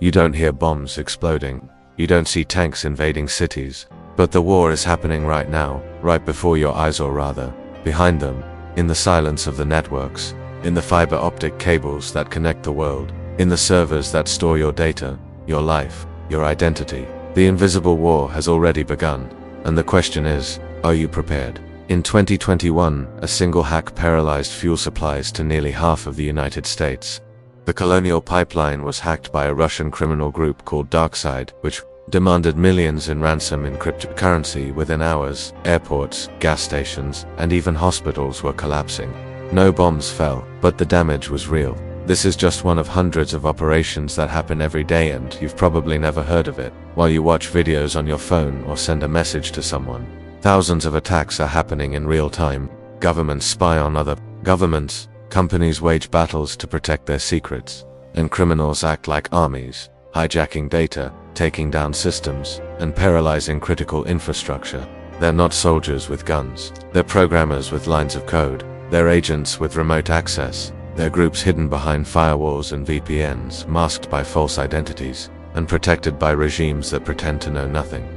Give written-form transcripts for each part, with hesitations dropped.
You don't hear bombs exploding. You don't see tanks invading cities. But the war is happening right now, right before your eyes, or rather, behind them, in the silence of the networks, in the fiber optic cables that connect the world, in the servers that store your data, your life, your identity. The invisible war has already begun, and the question is, are you prepared? In 2021, a single hack paralyzed fuel supplies to nearly half of the United States. The Colonial Pipeline was hacked by a Russian criminal group called DarkSide, which demanded millions in ransom in cryptocurrency within hours. Airports, gas stations, and even hospitals were collapsing. No bombs fell, but the damage was real. This is just one of hundreds of operations that happen every day, and you've probably never heard of it. While you watch videos on your phone or send a message to someone, thousands of attacks are happening in real time. Governments spy on other governments, companies wage battles to protect their secrets, and criminals act like armies, hijacking data, taking down systems, and paralyzing critical infrastructure. They're not soldiers with guns. They're programmers with lines of code. They're agents with remote access. They're groups hidden behind firewalls and VPNs, masked by false identities, and protected by regimes that pretend to know nothing.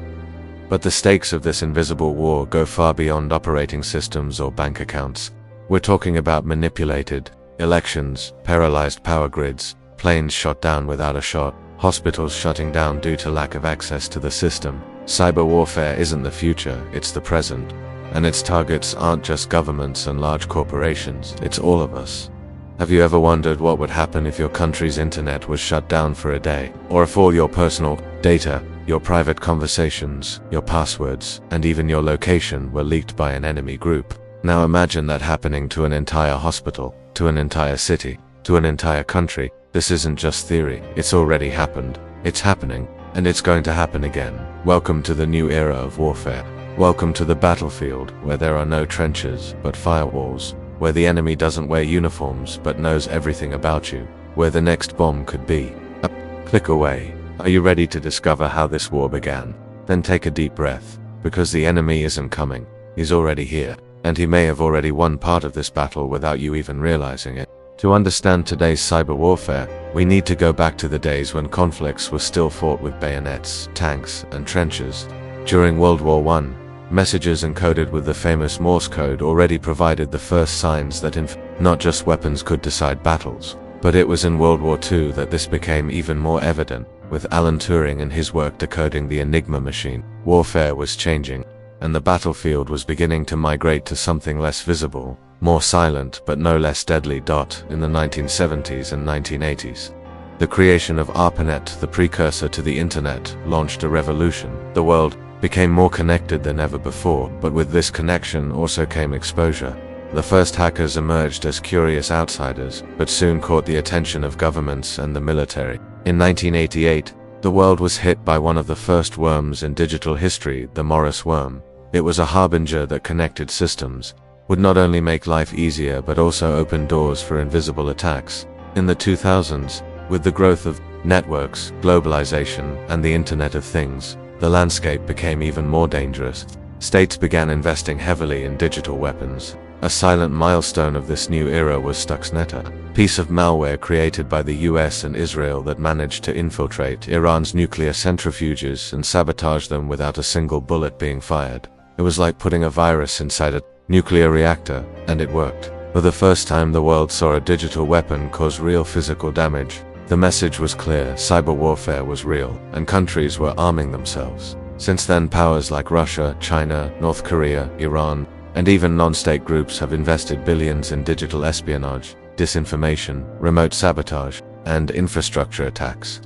But the stakes of this invisible war go far beyond operating systems or bank accounts. We're talking about manipulated elections, paralyzed power grids, planes shot down without a shot, hospitals shutting down due to lack of access to the system. Cyber warfare isn't the future, it's the present. And its targets aren't just governments and large corporations, it's all of us. Have you ever wondered what would happen if your country's internet was shut down for a day? Or if all your personal data, your private conversations, your passwords, and even your location were leaked by an enemy group? Now imagine that happening to an entire hospital, to an entire city, to an entire country. This isn't just theory, it's already happened, it's happening, and it's going to happen again. Welcome to the new era of warfare. Welcome to the battlefield, where there are no trenches, but firewalls, where the enemy doesn't wear uniforms, but knows everything about you, where the next bomb could be a click away. Are you ready to discover how this war began? Then take a deep breath, because the enemy isn't coming, he's already here, and he may have already won part of this battle without you even realizing it. To understand today's cyber warfare, we need to go back to the days when conflicts were still fought with bayonets, tanks, and trenches. During World War I, messages encoded with the famous Morse code already provided the first signs that not just weapons could decide battles. But it was in World War II that this became even more evident, with Alan Turing and his work decoding the Enigma machine. Warfare was changing, and the battlefield was beginning to migrate to something less visible, more silent but no less deadly. In the 1970s and 1980s, the creation of ARPANET, the precursor to the internet, launched a revolution. The world became more connected than ever before, but with this connection also came exposure. The first hackers emerged as curious outsiders, but soon caught the attention of governments and the military. In 1988, the world was hit by one of the first worms in digital history, the Morris worm. It was a harbinger that connected systems would not only make life easier but also open doors for invisible attacks. In the 2000s, with the growth of networks, globalization, and the Internet of Things, the landscape became even more dangerous. States began investing heavily in digital weapons. A silent milestone of this new era was stuxnet, a piece of malware created by the US and Israel that managed to infiltrate Iran's nuclear centrifuges and sabotage them without a single bullet being fired. It was like putting a virus inside a nuclear reactor, and it worked. For the first time, the world saw a digital weapon cause real physical damage. The message was clear: cyber warfare was real, and countries were arming themselves. Since then, powers like Russia, China, North Korea, Iran, and even non-state groups have invested billions in digital espionage, disinformation, remote sabotage, and infrastructure attacks.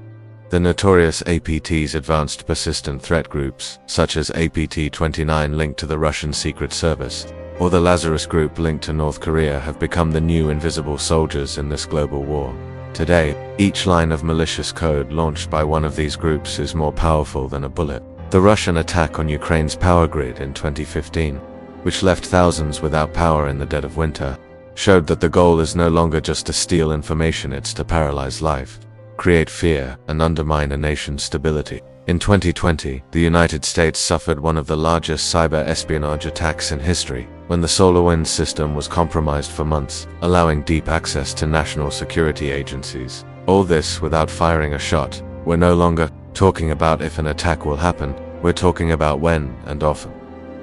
The notorious APT's advanced persistent threat groups, such as APT-29 linked to the Russian Secret Service, or the Lazarus Group linked to North Korea, have become the new invisible soldiers in this global war. Today, each line of malicious code launched by one of these groups is more powerful than a bullet. The Russian attack on Ukraine's power grid in 2015, which left thousands without power in the dead of winter, showed that the goal is no longer just to steal information, it's to paralyze life, create fear, and undermine a nation's stability. In 2020, the United States suffered one of the largest cyber espionage attacks in history, when the SolarWinds system was compromised for months, allowing deep access to national security agencies. All this without firing a shot, We're no longer talking about if an attack will happen, we're talking about when and often.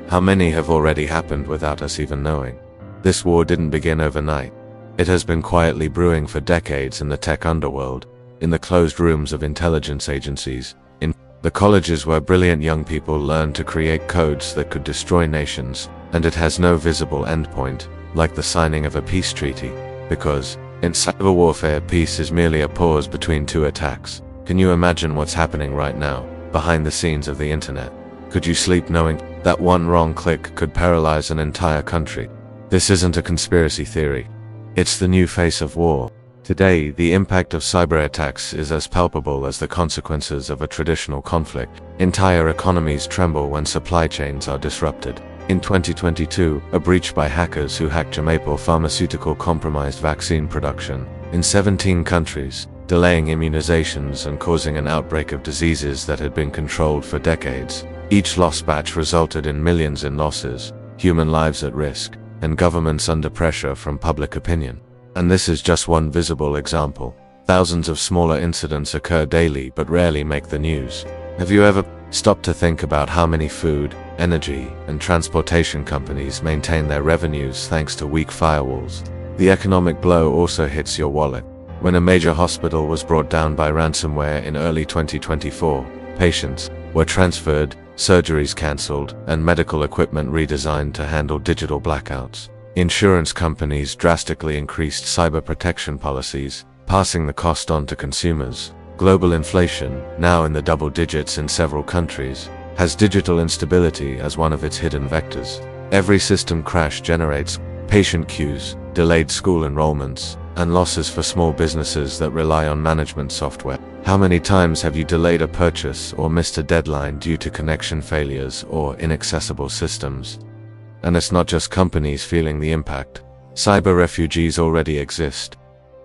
How many have already happened without us even knowing? This war didn't begin overnight. It has been quietly brewing for decades in the tech underworld, in the closed rooms of intelligence agencies, in the colleges where brilliant young people learn to create codes that could destroy nations, and it has no visible endpoint, like the signing of a peace treaty, because, in cyber warfare, peace is merely a pause between two attacks. Can you imagine what's happening right now, behind the scenes of the internet? Could you sleep knowing that one wrong click could paralyze an entire country? This isn't a conspiracy theory. It's the new face of war. Today, the impact of cyberattacks is as palpable as the consequences of a traditional conflict. Entire economies tremble when supply chains are disrupted. In 2022, a breach by hackers who hacked Jamapol Pharmaceutical compromised vaccine production in 17 countries, delaying immunizations and causing an outbreak of diseases that had been controlled for decades. Each lost batch resulted in millions in losses, human lives at risk, and governments under pressure from public opinion. And this is just one visible example. Thousands of smaller incidents occur daily but rarely make the news. Have you ever stopped to think about how many food, energy, and transportation companies maintain their revenues thanks to weak firewalls? The economic blow also hits your wallet. When a major hospital was brought down by ransomware in early 2024, patients were transferred, surgeries cancelled, and medical equipment redesigned to handle digital blackouts. Insurance companies drastically increased cyber protection policies, passing the cost on to consumers. Global inflation, now in the double digits in several countries, has digital instability as one of its hidden vectors. Every system crash generates patient queues, delayed school enrollments, and losses for small businesses that rely on management software. How many times have you delayed a purchase or missed a deadline due to connection failures or inaccessible systems? And it's not just companies feeling the impact. Cyber refugees already exist.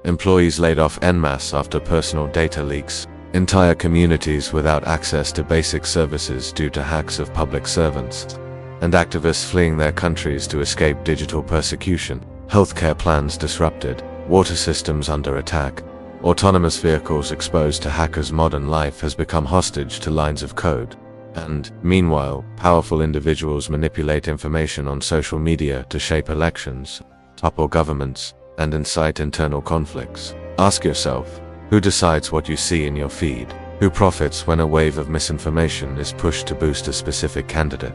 Employees laid off en masse after personal data leaks. Entire communities without access to basic services due to hacks of public servants. And activists fleeing their countries to escape digital persecution. Healthcare plans disrupted. Water systems under attack. Autonomous vehicles exposed to hackers' modern life has become hostage to lines of code. And, meanwhile, powerful individuals manipulate information on social media to shape elections, topple governments, and incite internal conflicts. Ask yourself, who decides what you see in your feed? Who profits when a wave of misinformation is pushed to boost a specific candidate?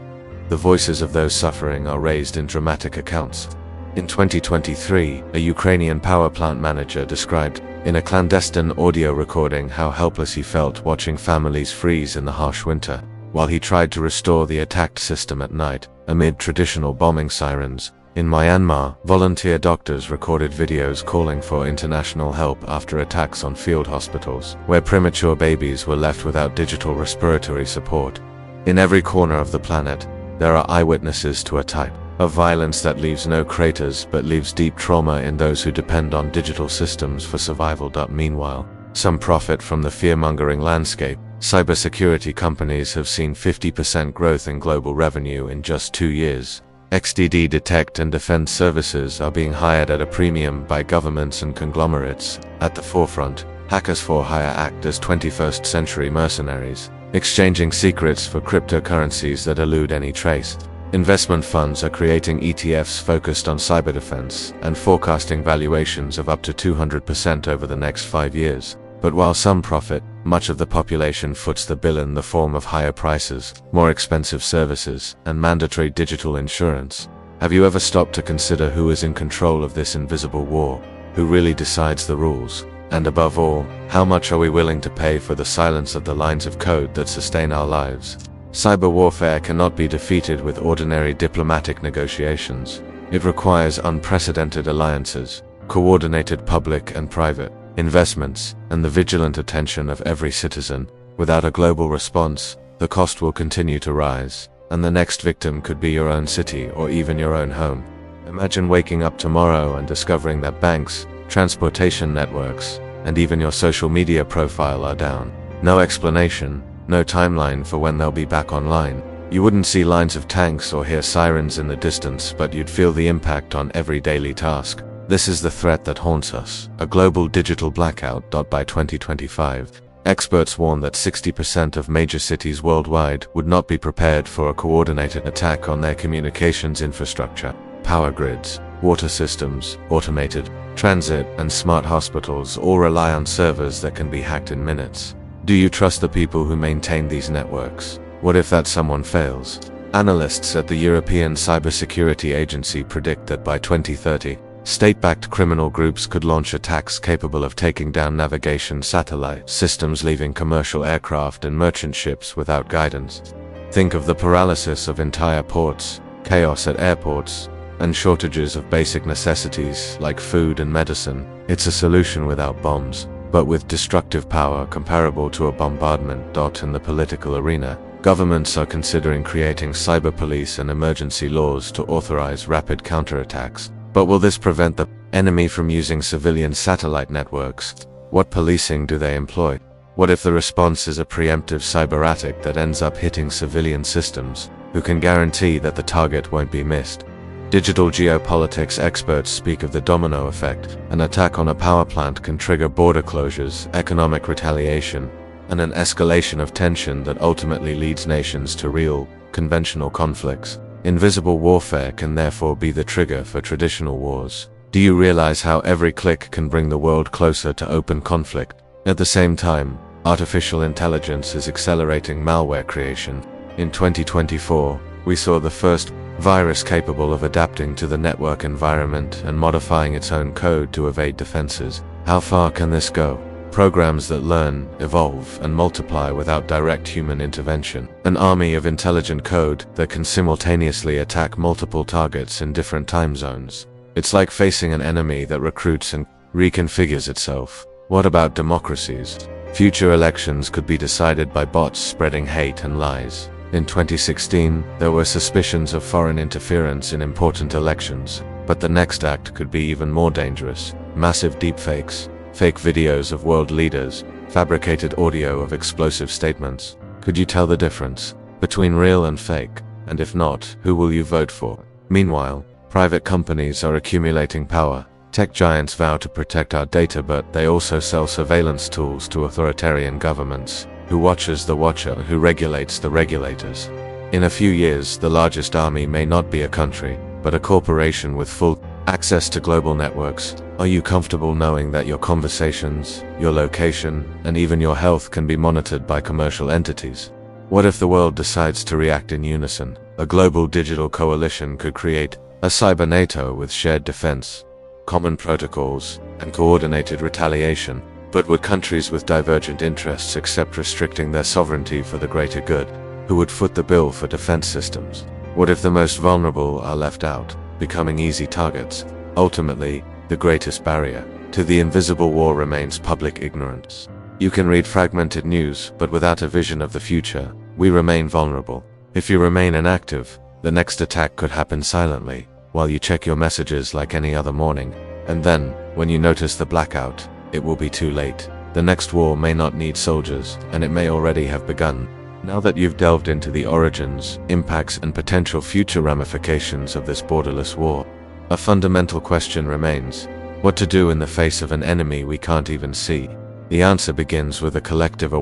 The voices of those suffering are raised in dramatic accounts. In 2023, a Ukrainian power plant manager described, in a clandestine audio recording, how helpless he felt watching families freeze in the harsh winter, while he tried to restore the attacked system at night, amid traditional bombing sirens. In Myanmar, volunteer doctors recorded videos calling for international help after attacks on field hospitals, where premature babies were left without digital respiratory support. In every corner of the planet, there are eyewitnesses to a type of violence that leaves no craters but leaves deep trauma in those who depend on digital systems for survival. Meanwhile, some profit from the fear-mongering landscape. Cybersecurity companies have seen 50% growth in global revenue in just 2 years. XDD detect and defend services are being hired at a premium by governments and conglomerates. At the forefront, hackers for hire act as 21st century mercenaries, exchanging secrets for cryptocurrencies that elude any trace. Investment funds are creating ETFs focused on cyber defense and forecasting valuations of up to 200% over the next 5 years. But while some profit, much of the population foots the bill in the form of higher prices, more expensive services, and mandatory digital insurance. Have you ever stopped to consider who is in control of this invisible war? Who really decides the rules? And above all, how much are we willing to pay for the silence of the lines of code that sustain our lives? Cyber warfare cannot be defeated with ordinary diplomatic negotiations. It requires unprecedented alliances, coordinated public and private investments, and the vigilant attention of every citizen. Without a global response, the cost will continue to rise, and the next victim could be your own city or even your own home. Imagine waking up tomorrow and discovering that banks, transportation networks, and even your social media profile are down. No explanation, no timeline for when they'll be back online. You wouldn't see lines of tanks or hear sirens in the distance, but you'd feel the impact on every daily task. This is the threat that haunts us, a global digital blackout. By 2025, Experts warn that 60% of major cities worldwide would not be prepared for a coordinated attack on their communications infrastructure, power grids, water systems, automated transit, and smart hospitals all rely on servers that can be hacked in minutes. Do you trust the people who maintain these networks? What if that someone fails? Analysts at the European Cybersecurity Agency predict that by 2030, state-backed criminal groups could launch attacks capable of taking down navigation satellite systems, leaving commercial aircraft and merchant ships without guidance. Think of the paralysis of entire ports, chaos at airports, and shortages of basic necessities like food and medicine. It's a solution without bombs, but with destructive power comparable to a bombardment. In the political arena, governments are considering creating cyber police and emergency laws to authorize rapid counterattacks. But will this prevent the enemy from using civilian satellite networks? What policing do they employ? What if the response is a preemptive cyber attack that ends up hitting civilian systems? Who can guarantee that the target won't be missed? Digital geopolitics experts speak of the domino effect. An attack on a power plant can trigger border closures, economic retaliation, and an escalation of tension that ultimately leads nations to real, conventional conflicts. Invisible warfare can therefore be the trigger for traditional wars. Do you realize how every click can bring the world closer to open conflict? At the same time, artificial intelligence is accelerating malware creation. In 2024, we saw the first virus capable of adapting to the network environment and modifying its own code to evade defenses. How far can this go? Programs that learn, evolve, and multiply without direct human intervention. An army of intelligent code that can simultaneously attack multiple targets in different time zones. It's like facing an enemy that recruits and reconfigures itself. What about democracies? Future elections could be decided by bots spreading hate and lies. In 2016, there were suspicions of foreign interference in important elections, but the next act could be even more dangerous. Massive deepfakes, fake videos of world leaders, fabricated audio of explosive statements. Could you tell the difference between real and fake? And if not, who will you vote for? Meanwhile, private companies are accumulating power. Tech giants vow to protect our data, but they also sell surveillance tools to authoritarian governments. Who watches the watcher? Who regulates the regulators? In a few years, the largest army may not be a country, but a corporation with full access to global networks. Are you comfortable knowing that your conversations, your location, and even your health can be monitored by commercial entities? What if the world decides to react in unison? A global digital coalition could create a cyber NATO with shared defense, common protocols, and coordinated retaliation. But would countries with divergent interests accept restricting their sovereignty for the greater good? Who would foot the bill for defense systems? What if the most vulnerable are left out, becoming easy targets? Ultimately, the greatest barrier to the invisible war remains public ignorance. You can read fragmented news, but without a vision of the future, we remain vulnerable. If you remain inactive, the next attack could happen silently, while you check your messages like any other morning. And then, when you notice the blackout, it will be too late. The next war may not need soldiers, and it may already have begun. Now that you've delved into the origins, impacts, and potential future ramifications of this borderless war, a fundamental question remains: what to do in the face of an enemy we can't even see? The answer begins with a collective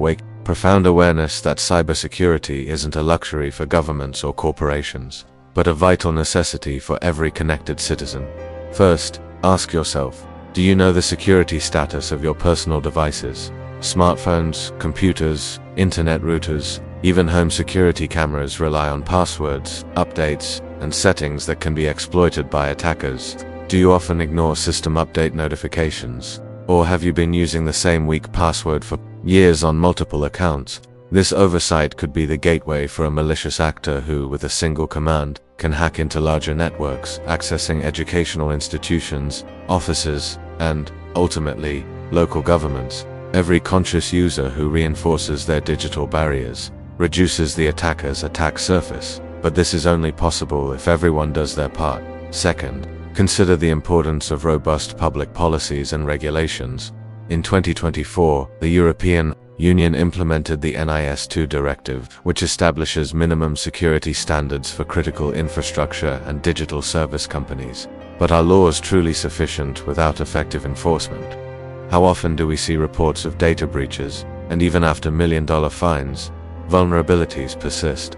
profound awareness that cybersecurity isn't a luxury for governments or corporations, but a vital necessity for every connected citizen. First, ask yourself, do you know the security status of your personal devices? Smartphones, computers, internet routers, even home security cameras rely on passwords, updates, and settings that can be exploited by attackers. Do you often ignore system update notifications? Or have you been using the same weak password for years on multiple accounts? This oversight could be the gateway for a malicious actor who, with a single command, can hack into larger networks, accessing educational institutions, offices, and, ultimately, local governments. Every conscious user who reinforces their digital barriers reduces the attacker's attack surface, but this is only possible if everyone does their part. Second, consider the importance of robust public policies and regulations. In 2024, the European Union implemented the NIS2 directive, which establishes minimum security standards for critical infrastructure and digital service companies. But are laws truly sufficient without effective enforcement? How often do we see reports of data breaches, and even after million-dollar fines, vulnerabilities persist.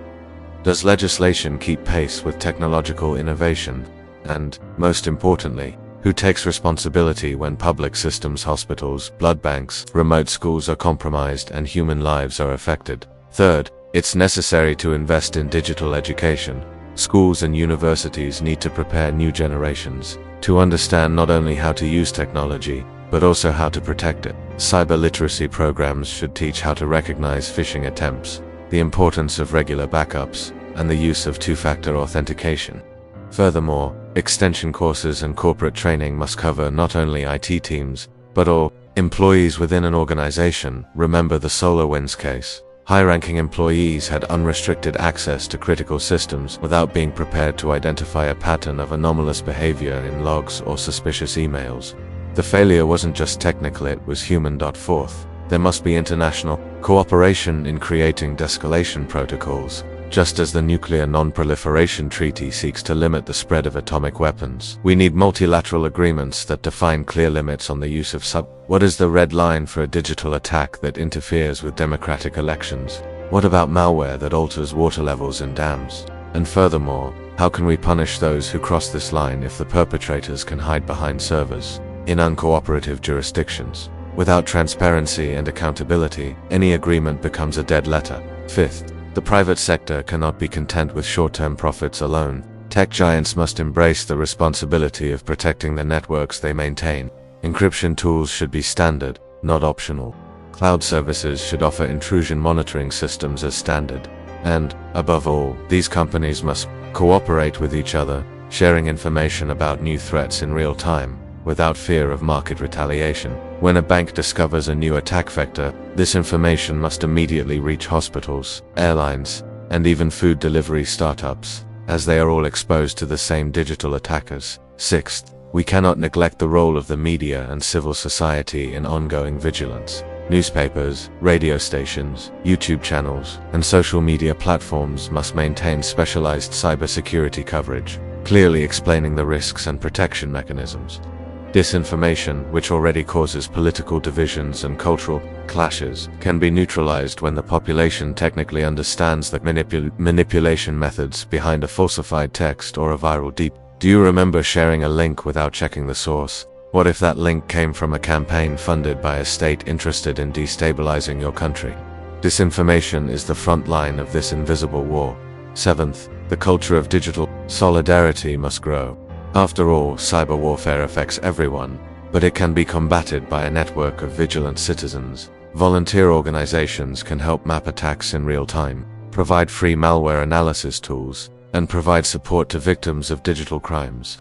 Does legislation keep pace with technological innovation? And, most importantly, who takes responsibility when public systems, hospitals, blood banks, remote schools are compromised and human lives are affected? Third, it's necessary to invest in digital education. Schools and universities need to prepare new generations to understand not only how to use technology, but also how to protect it. Cyber literacy programs should teach how to recognize phishing attempts, the importance of regular backups, and the use of two-factor authentication. Furthermore, extension courses and corporate training must cover not only IT teams, but all employees within an organization. Remember the SolarWinds case. High-ranking employees had unrestricted access to critical systems without being prepared to identify a pattern of anomalous behavior in logs or suspicious emails. The failure wasn't just technical, it was human. Fourth, there must be international cooperation in creating de-escalation protocols. Just as the Nuclear Non-Proliferation Treaty seeks to limit the spread of atomic weapons, we need multilateral agreements that define clear limits on the use of What is the red line for a digital attack that interferes with democratic elections? What about malware that alters water levels in dams? And furthermore, how can we punish those who cross this line if the perpetrators can hide behind servers in uncooperative jurisdictions? Without transparency and accountability, any agreement becomes a dead letter. Fifth, the private sector cannot be content with short-term profits alone. Tech giants must embrace the responsibility of protecting the networks they maintain. Encryption tools should be standard, not optional. Cloud services should offer intrusion monitoring systems as standard. And, above all, these companies must cooperate with each other, sharing information about new threats in real time, without fear of market retaliation. When a bank discovers a new attack vector, this information must immediately reach hospitals, airlines, and even food delivery startups, as they are all exposed to the same digital attackers. Sixth, we cannot neglect the role of the media and civil society in ongoing vigilance. Newspapers, radio stations, YouTube channels, and social media platforms must maintain specialized cybersecurity coverage, clearly explaining the risks and protection mechanisms. Disinformation, which already causes political divisions and cultural clashes, can be neutralized when the population technically understands the manipulation methods behind a falsified text or a viral deep. Do you remember sharing a link without checking the source? What if that link came from a campaign funded by a state interested in destabilizing your country? Disinformation is the front line of this invisible war. Seventh, the culture of digital solidarity must grow. After all, cyber warfare affects everyone, but it can be combated by a network of vigilant citizens. Volunteer organizations can help map attacks in real time, provide free malware analysis tools, and provide support to victims of digital crimes.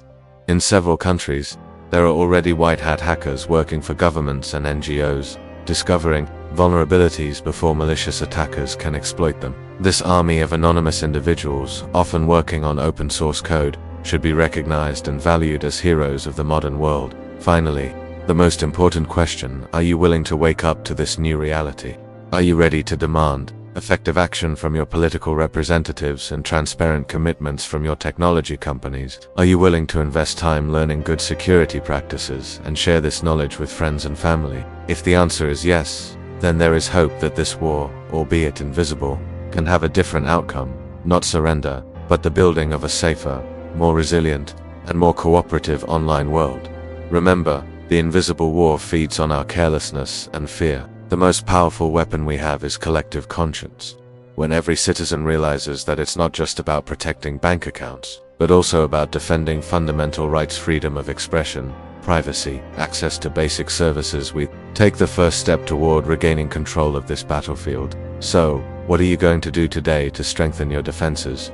In several countries, there are already white hat hackers working for governments and NGOs, discovering vulnerabilities before malicious attackers can exploit them. This army of anonymous individuals, often working on open source code, should be recognized and valued as heroes of the modern world. Finally, the most important question: are you willing to wake up to this new reality? Are you ready to demand effective action from your political representatives and transparent commitments from your technology companies? Are you willing to invest time learning good security practices and share this knowledge with friends and family? If the answer is yes, then there is hope that this war, albeit invisible, can have a different outcome. Not surrender, but the building of a safer, more resilient, and more cooperative online world. Remember, the invisible war feeds on our carelessness and fear. The most powerful weapon we have is collective conscience. When every citizen realizes that it's not just about protecting bank accounts, but also about defending fundamental rights, freedom of expression, privacy, access to basic services, we take the first step toward regaining control of this battlefield. So, what are you going to do today to strengthen your defenses?